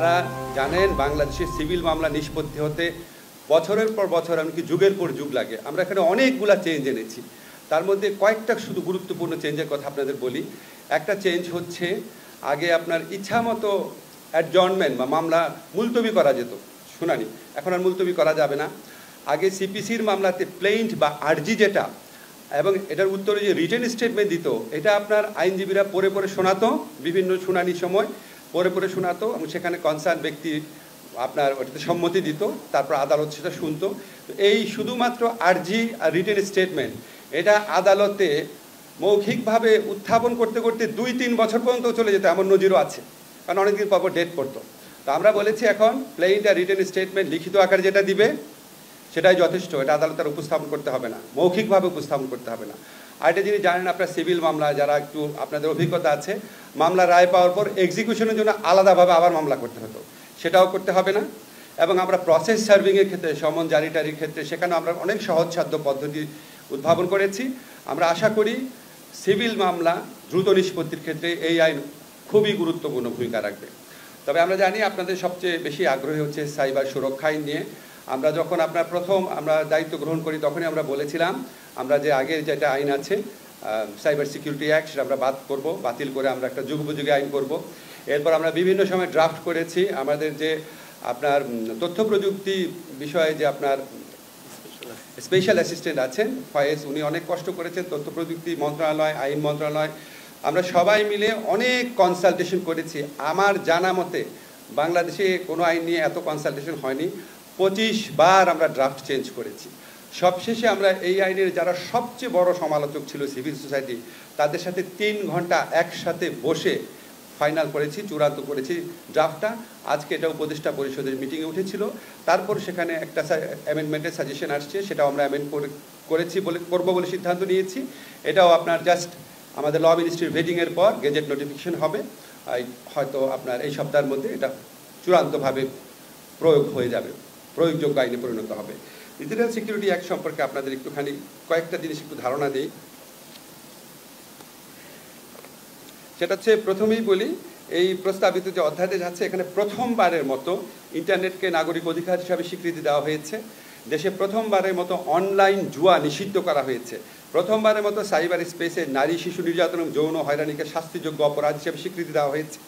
আপনারা জানেন বাংলাদেশের সিভিল মামলা নিষ্পত্তি হতে বছরের পর বছর এমনকি যুগের পর যুগ লাগে। আমরা এখানে অনেকগুলা চেঞ্জ এনেছি, তার মধ্যে কয়েকটা শুধু গুরুত্বপূর্ণ চেঞ্জের কথা আপনাদের বলি। একটা চেঞ্জ হচ্ছে, আগে আপনার ইচ্ছা মতো অ্যাডজর্নমেন্ট বা মামলা মুলতবি করা যেত শুনানি, এখন আর মুলতবি করা যাবে না। আগে সিপিসির মামলাতে প্লেইন্ট বা আর্জি যেটা এবং এটার উত্তরে যে রিটেন স্টেটমেন্ট দিত, এটা আপনার আইনজীবীরা পড়ে পড়ে শোনাতো, বিভিন্ন শুনানির সময় পড়ে পড়ে শোনাতো এবং সেখানে কনসার্ন ব্যক্তি আপনার ওটাতে সম্মতি দিত, তারপর আদালত সেটা শুনতো। এই শুধুমাত্র আর্জি আর রিটেন স্টেটমেন্ট এটা আদালতে মৌখিকভাবে উত্থাপন করতে করতে 2-3 বছর পর্যন্ত চলে যেত, এমন নজিরও আছে, কারণ অনেকদিন পর ডেট পড়তো। তো আমরা বলেছি এখন প্লেইন্ট আর রিটেন স্টেটমেন্ট লিখিত আকারে যেটা দিবে সেটাই যথেষ্ট, এটা আদালতের উপস্থাপন করতে হবে না, মৌখিকভাবে উপস্থাপন করতে হবে না। আর এটা যিনি জানেন আপনার সিভিল মামলা যারা একটু আপনাদের অভিজ্ঞতা আছে, মামলা রায় পাওয়ার পর এক্সিকিউশনের জন্য আলাদাভাবে আবার মামলা করতে হতো, সেটাও করতে হবে না। এবং আমরা প্রসেস সার্ভিংয়ের ক্ষেত্রে, সমন জারিটারির ক্ষেত্রে সেখানে আমরা অনেক সহজসাধ্য পদ্ধতি উদ্ভাবন করেছি। আমরা আশা করি সিভিল মামলা দ্রুত নিষ্পত্তির ক্ষেত্রে এই আইন খুবই গুরুত্বপূর্ণ ভূমিকা রাখবে। তবে আমরা জানি আপনাদের সবচেয়ে বেশি আগ্রহী হচ্ছে সাইবার সুরক্ষা আইন নিয়ে। আমরা যখন আপনার প্রথম আমরা দায়িত্ব গ্রহণ করি তখনই আমরা বলেছিলাম আমরা যে আগের যেটা আইন আছে সাইবার সিকিউরিটি অ্যাক্ট সেটা আমরা বাতিল করে আমরা একটা যুগোপযোগী আইন করব। এরপর আমরা বিভিন্ন সময় ড্রাফট করেছি আমাদের যে আপনার তথ্য প্রযুক্তি বিষয়ে যে আপনার স্পেশাল অ্যাসিস্ট্যান্ট আছেন ফয়েজ, উনি অনেক কষ্ট করেছেন, তথ্য প্রযুক্তি মন্ত্রণালয়, আইন মন্ত্রণালয়, আমরা সবাই মিলে অনেক কনসালটেশন করেছি। আমার জানা মতে বাংলাদেশে কোনো আইন নিয়ে এত কনসালটেশন হয়নি, 25 বার আমরা ড্রাফট চেঞ্জ করেছি। সবশেষে আমরা এই আইনের যারা সবচেয়ে বড় সমালোচক ছিল সিভিল সোসাইটি, তাদের সাথে 3 ঘন্টা একসাথে বসে ফাইনাল করেছি, চূড়ান্ত করেছি ড্রাফটটা। আজকে এটা উপদেষ্টা পরিষদের মিটিংয়ে উঠেছিল, তারপর সেখানে একটা অ্যামেন্ডমেন্টের সাজেশন আসছে, সেটাও আমরা করবো বলে সিদ্ধান্ত নিয়েছি। এটাও আপনার জাস্ট আমাদের ল মিনিস্ট্রির ভেটিংয়ের পর গেজেট নোটিফিকেশন হবে, হয়তো আপনার এই সপ্তাহের মধ্যে এটা চূড়ান্তভাবে প্রয়োগ হয়ে যাবে, প্রয়োগযোগ্য আইনে পরিণত হবে। ডিজিটাল সিকিউরিটি অ্যাক্ট সম্পর্কে আপনাদের একটুখানি কয়েকটা জিনিস একটু ধারণা দিই। সেটা হচ্ছে, প্রথমেই বলি এই প্রস্তাবিত যে অধ্যাদেশ আছে এখানে প্রথমবারের মতো ইন্টারনেটকে নাগরিক অধিকার হিসাবে স্বীকৃতি দেওয়া হয়েছে। দেশে প্রথমবারের মতো অনলাইন জুয়া নিষিদ্ধ করা হয়েছে। প্রথমবারের মতো সাইবার স্পেসে নারী শিশু নির্যাতন এবং যৌন হয়রানিকে শাস্তিযোগ্য অপরাধ হিসেবে স্বীকৃতি দেওয়া হয়েছে।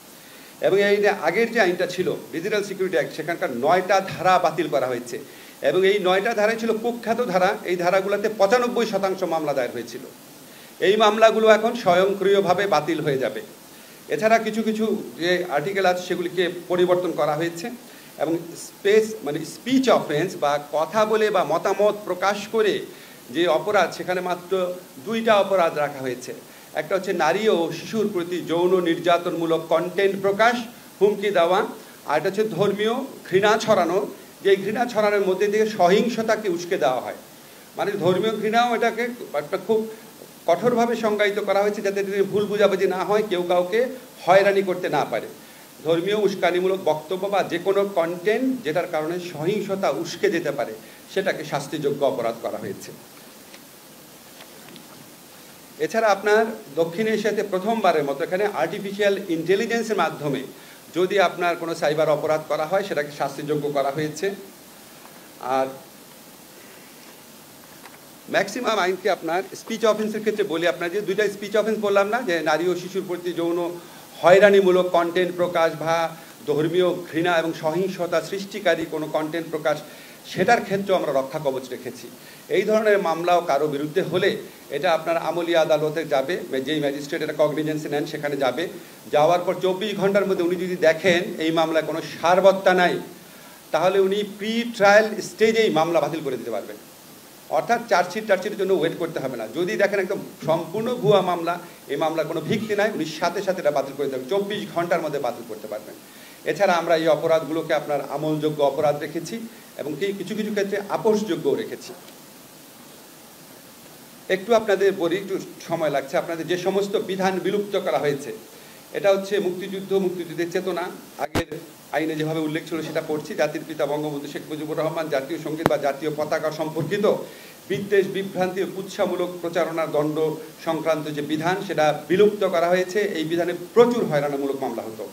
এবং এই যে আগের যে আইনটা ছিল ডিজিটাল সিকিউরিটি অ্যাক্ট, সেখানকার 9টা ধারা বাতিল করা হয়েছে এবং এই 9টা ধারাই ছিল কুখ্যাত ধারা। এই ধারাগুলোতে 95% মামলা দায়ের হয়েছিল। এই মামলাগুলো এখন স্বয়ংক্রিয়ভাবে বাতিল হয়ে যাবে। এছাড়া কিছু কিছু যে আর্টিকেল আছে সেগুলিকে পরিবর্তন করা হয়েছে এবং স্পিচ অফেন্স বা কথা বলে বা মতামত প্রকাশ করে যে অপরাধ, সেখানে মাত্র 2টা অপরাধ রাখা হয়েছে। একটা হচ্ছে নারী ও শিশুর প্রতি যৌন নির্যাতনমূলক কন্টেন্ট প্রকাশ, হুমকি দেওয়া, আর এটা হচ্ছে ধর্মীয় ঘৃণা ছড়ানো, যে ঘৃণা ছড়ানোর মধ্যে দিয়ে সহিংসতাকে উস্কে দেওয়া হয়। মানে ধর্মীয় ঘৃণাও এটাকে একটা খুব কঠোরভাবে সংজ্ঞায়িত করা হয়েছে যাতে ভুল বুঝাবুঝি না হয়, কেউ কাউকে হয়রানি করতে না পারে। ধর্মীয় উস্কানিমূলক বক্তব্য বা যে কোনো কন্টেন্ট যেটার কারণে সহিংসতা উস্কে যেতে পারে সেটাকে শাস্তিযোগ্য অপরাধ করা হয়েছে। এছাড়া আপনার দক্ষিণ এশিয়াতে প্রথমবারের মতো এখানে আর্টিফিশিয়াল ইন্টেলিজেন্সের মাধ্যমে যদি আপনার কোনো সাইবার অপরাধ করা হয় সেটাকে শাস্তিযোগ্য করা হয়েছে। আর ম্যাক্সিমাম আইনকে আপনার স্পিচ অফেন্সের ক্ষেত্রে বলি, আপনার যে 2টা স্পিচ অফেন্স বললাম না, যে নারী ও শিশুর প্রতি যৌন হয়রানিমূলক কন্টেন্ট প্রকাশ বা ধর্মীয় ঘৃণা এবং সহিংসতা সৃষ্টিকারী কোনো কন্টেন্ট প্রকাশ, সেটার ক্ষেত্রেও আমরা রক্ষা কবচ রেখেছি। এই ধরনের মামলাও কারো বিরুদ্ধে হলে এটা আপনার আমলি আদালতে যাবে, যেই ম্যাজিস্ট্রেট এটা কগনিজেন্সে নেন সেখানে যাবে। যাওয়ার পর 24 ঘন্টার মধ্যে উনি যদি দেখেন এই মামলায় কোনো সারবত্তা নাই, তাহলে উনি প্রি ট্রায়াল স্টেজেই মামলা বাতিল করে দিতে পারবেন। অর্থাৎ চার্জশিটের জন্য ওয়েট করতে হবে না। যদি দেখেন একদম সম্পূর্ণ ভুয়া মামলা, এই মামলার কোনো ভিত্তি নাই, উনি সাথে সাথে এটা বাতিল করে দেবেন, 24 ঘন্টার মধ্যে বাতিল করতে পারবেন। এছাড়া আমরা এই অপরাধগুলোকে আপনার আমলযোগ্য অপরাধ রেখেছি এবং কিছু কিছু ক্ষেত্রে আপোষযোগ্যও রেখেছি। একটু আপনাদের বলি, একটু সময় লাগছে। আপনাদের যে সমস্ত বিধান বিলুপ্ত করা হয়েছে, এটা হচ্ছে মুক্তিযুদ্ধের চেতনা, আগের আইনে যেভাবে উল্লেখ ছিল সেটা পড়ছি। জাতির পিতা বঙ্গবন্ধু শেখ মুজিবুর রহমান জাতীয় সঙ্গীত বা জাতীয় পতাকা সম্পর্কিত বিদ্বেষ, বিভ্রান্তি ও কুৎসামূলক প্রচারণার দণ্ড সংক্রান্ত যে বিধান, সেটা বিলুপ্ত করা হয়েছে। এই বিধানে প্রচুর হয়রানিমূলক মামলা হতো।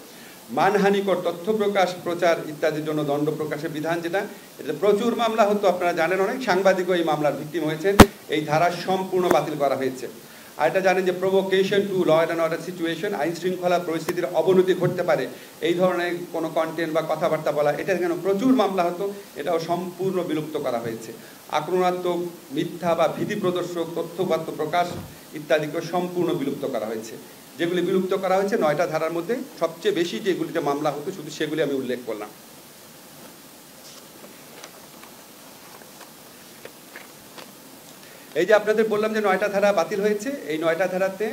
মানহানিকর তথ্য প্রকাশ প্রচার ইত্যাদির জন্য দণ্ড প্রকাশের বিধান, যেটা এটা প্রচুর মামলা হতো, আপনারা জানেন, অনেক সাংবাদিকও এই মামলার ভিকটিম হয়েছেন, এই ধারা সম্পূর্ণ বাতিল করা হয়েছে। আর এটা জানেন যে provocation to law and order situation, আইন শৃঙ্খলা পরিস্থিতির অবনতি ঘটতে পারে, এই ধরনের কোনো কন্টেন্ট বা কথাবার্তা বলা, এটা কেন প্রচুর মামলা হতো, এটাও সম্পূর্ণ বিলুপ্ত করা হয়েছে। আক্রমণাত্মক, মিথ্যা বা ভীতি প্রদর্শক তথ্যপাত্র প্রকাশ ইত্যাদিকে সম্পূর্ণ বিলুপ্ত করা হয়েছে। যেগুলি বিলুপ্ত করা হয়েছে 9টা ধারার মধ্যে সবচেয়ে বেশি যেগুলিতে মামলা হতো শুধু সেগুলি আমি উল্লেখ করলাম। এই যে আপনাদের বললাম যে 9টা ধারা বাতিল হয়েছে, এই 9টা ধারাতে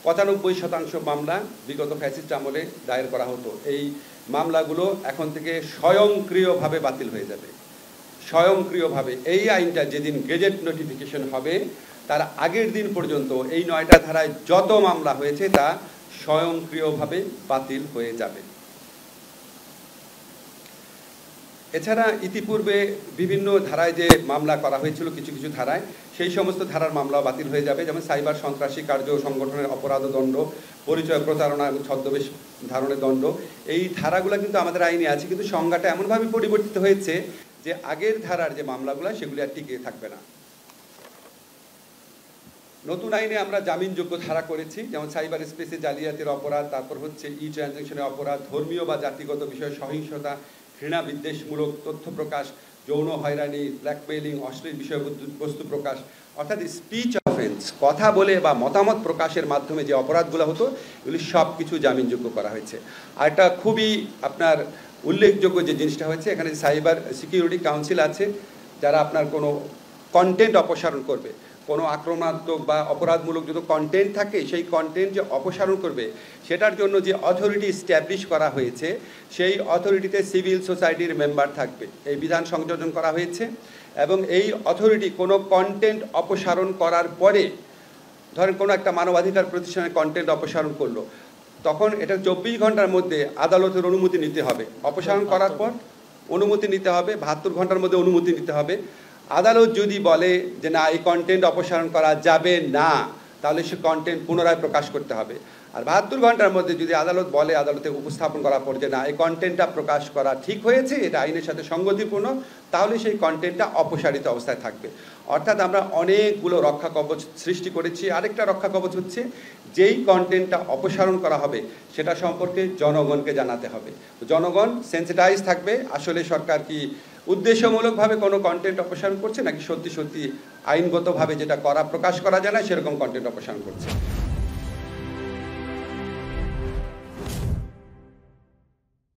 95% মামলা বিগত ফ্যাসিস্ট আমলে দায়ের করা হতো। এই মামলাগুলো এখন থেকে স্বয়ংক্রিয়ভাবে বাতিল হয়ে যাবে, স্বয়ংক্রিয়ভাবে। এই আইনটা যেদিন গেজেট নোটিফিকেশন হবে তার আগের দিন পর্যন্ত এই 9টা ধারায় যত মামলা হয়েছে তা স্বয়ংক্রিয়ভাবে বাতিল হয়ে যাবে। এছাড়া ইতিপূর্বে বিভিন্ন ধারায় যে মামলা করা হয়েছিল, কিছু কিছু ধারায়, সেই সমস্ত ধারার মামলাও বাতিল হয়ে যাবে। যেমন সাইবার সন্ত্রাসী কার্য সংগঠনের অপরাধ দণ্ড, পরিচয় প্রতারণা এবং ছদ্মবেশ ধারণের দণ্ড, এই ধারাগুলো কিন্তু আমাদের আইনে আছে, কিন্তু সংজ্ঞাটা এমনভাবে পরিবর্তিত হয়েছে যে আগের ধারার যে মামলাগুলো সেগুলি আর টিকে থাকবে না। নতুন আইনে আমরা জামিনযোগ্য ধারা করেছি, যেমন সাইবার স্পেসে জালিয়াতির অপরাধ, তারপর হচ্ছে ই ট্রানজ্যাকশনের অপরাধ, ধর্মীয় বা জাতিগত বিষয়ে সহিংসতা, ঘৃণা বিদ্বেষমূলক তথ্য প্রকাশ, যৌন হয়রানি, ব্ল্যাকমেইলিং, অশ্লীল বিষয়বস্তু প্রকাশ, অর্থাৎ স্পিচ অফেন্স, কথা বলে বা মতামত প্রকাশের মাধ্যমে যে অপরাধগুলো হতো এগুলি সব কিছু জামিনযোগ্য করা হয়েছে। আর এটা খুবই আপনার উল্লেখযোগ্য যে জিনিসটা হয়েছে, এখানে সাইবার সিকিউরিটি কাউন্সিল আছে, যারা আপনার কোনো কন্টেন্ট অপসারণ করবে, কোনো আক্রমণাত্মক বা অপরাধমূলক যদি কন্টেন্ট থাকে সেই কন্টেন্ট যে অপসারণ করবে সেটার জন্য যে অথরিটি স্ট্যাবলিশ করা হয়েছে সেই অথরিটিতে সিভিল সোসাইটির মেম্বার থাকবে, এই বিধান সংযোজন করা হয়েছে। এবং এই অথরিটি কোনো কন্টেন্ট অপসারণ করার পরে, ধরেন কোনো একটা মানবাধিকার প্রতিষ্ঠানের কন্টেন্ট অপসারণ করলো, তখন এটা 24 ঘন্টার মধ্যে আদালতের অনুমতি নিতে হবে। অপসারণ করার পর অনুমতি নিতে হবে, 72 ঘন্টার মধ্যে অনুমতি নিতে হবে। আদালত যদি বলে যে না এই কন্টেন্ট অপসারণ করা যাবে না, তাহলে সে কন্টেন্ট পুনরায় প্রকাশ করতে হবে। আর 72 ঘন্টার মধ্যে যদি আদালত বলে, আদালতে উপস্থাপন করার পর যে না এই কন্টেন্টটা প্রকাশ করা ঠিক হয়েছে, এটা আইনের সাথে সঙ্গতিপূর্ণ, তাহলে সেই কন্টেন্টটা অপসারিত অবস্থায় থাকবে। অর্থাৎ আমরা অনেকগুলো রক্ষা কবচ সৃষ্টি করেছি। আরেকটা রক্ষা কবচ হচ্ছে যেই কন্টেন্টটা অপসারণ করা হবে সেটা সম্পর্কে জনগণকে জানাতে হবে। জনগণ সেন্সিটাইজ থাকবে, আসলে সরকার কি উদ্দেশ্যমূলকভাবে কোনো কন্টেন্ট অপসারণ করছে নাকি সত্যি সত্যি আইনগতভাবে যেটা প্রকাশ করা যায় না সেরকম কন্টেন্ট অপসারণ করছে।